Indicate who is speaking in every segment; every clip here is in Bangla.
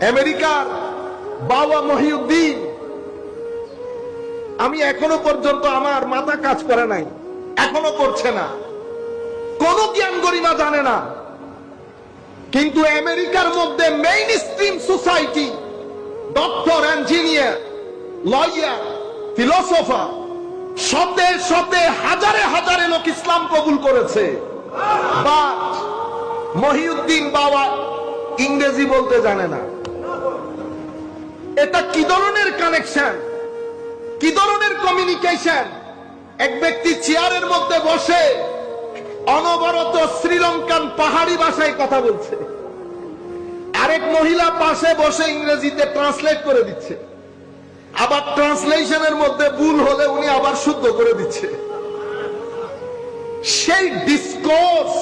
Speaker 1: আমেরিকার বাবা মহিউদ্দিন, আমি এখনো পর্যন্ত আমার মাথা কাজ করে নাই, এখনো করছে না, কোন জ্ঞান গরিমা জানে না। কিন্তু আমেরিকার মধ্যে mainstream society, doctor, engineer, lawyer, philosopher, শতে শতে হাজারে হাজারে লোক ইসলাম কবুল করেছে। বাট মহিউদ্দিন বাবা ইংরেজি বলতে জানে না। এটা কি ধরনের কানেকশন, কি ধরনের কমিউনিকেশন? এক ব্যক্তি চেয়ারের মধ্যে বসে অনবরত শ্রীলঙ্কান পাহাড়ি ভাষায় কথা বলছে, আরেক মহিলা পাশে বসে ইংরেজিতে ট্রান্সলেট করে দিচ্ছে, আবার ট্রান্সলেশনের মধ্যে ভুল হলে উনি আবার শুদ্ধ করে দিচ্ছে। সেই ডিসকোর্স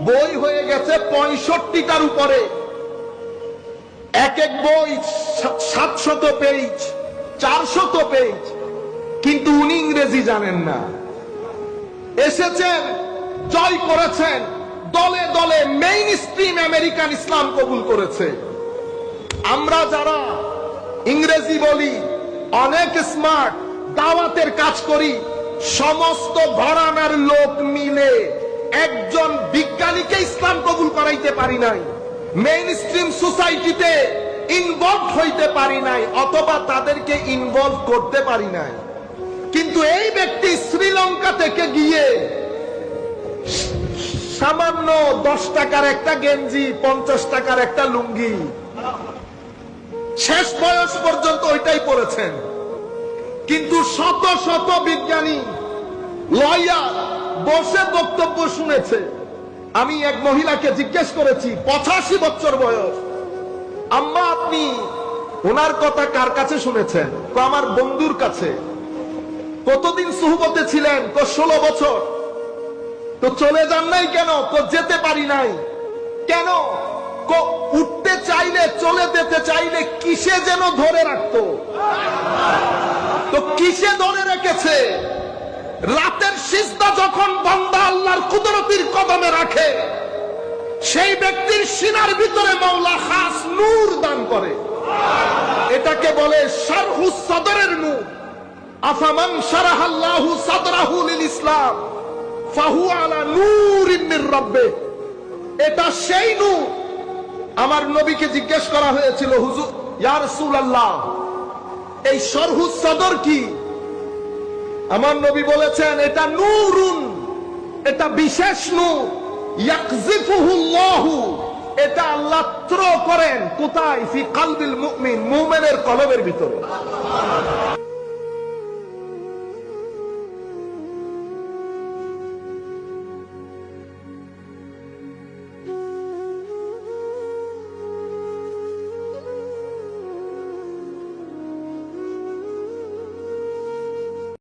Speaker 1: বই হয়ে গেছে 65টার উপরে, এক এক বই 700 পেজ, 400 পেজ, কিন্তু উনি ইংরেজি জানেন না। এসেছেন, জয় করেছেন, দলে দলে মেইন স্ট্রিম আমেরিকান ইসলাম কবুল করেছে। আমরা যারা ইংরেজি বলি, অনেক স্মার্ট, দাওয়াতের কাজ করি, সমস্ত ঘরানার লোক মিলে একজন বিজ্ঞানীকে ইসলাম কবুল করাইতে পারি নাই, মেইন স্ট্রিম সোসাইটিতে ইনভলভ হইতে পারি নাই, অথবা তাদেরকে ইনভলভ করতে পারি নাই। কিন্তু এই ব্যক্তি শ্রীলঙ্কা থেকে গিয়ে সামান্য 10 টাকার একটা গেঞ্জি, 50 টাকার একটা লুঙ্গি, শেষ বয়স পর্যন্ত ওইটাই পড়েছেন। কিন্তু শত শত বিজ্ঞানী, লয়ার বসে বক্তব্য শুনেছে। আমি এক মহিলাকে জিজ্ঞেস করেছি, 85 বছর বয়স, আম্মা আপনি ওনার কথা কার কাছে শুনেছেন? তো আমার বন্ধুর কাছে। কতদিন সুহবতে ছিলেন? তো 16 বছর। তো চলে যান নাই কেন? তো যেতে পারি নাই কেন? উঠতে চাইলে, চলে যেতে চাইলে কিসে যেন ধরে রাখতো। তো কিসে ধরে রেখেছে? রাতের সিজদা যখন বান্দা আল্লাহর কুদরতির কদমে রাখে, সেই ব্যক্তির সিনার ভিতরে মাওলা খাস নূর দান করে। এটাকে বলে শারহুস সাদরের নূর। আফামান শারাহাল্লাহু সাদরাহু লিল ইসলাম ফাহুয়া আলা নূরিন মির রাব্বিহ। এটা সেই নূর। আমার নবীকে জিজ্ঞেস করা হয়েছিল, হুজুর, ইয়া রাসূলুল্লাহ, এই শারহুস সাদর কি? আমার নবী বলেছেন, এটা নূরুন, এটা বিশেষ নূর, ইয়াকযিফুহুল্লাহু, এটা আল্লাহ ত্রো করেন। কোথায়? ফি কলবিল মুমিন, মুমিনের কলবের ভিতরে।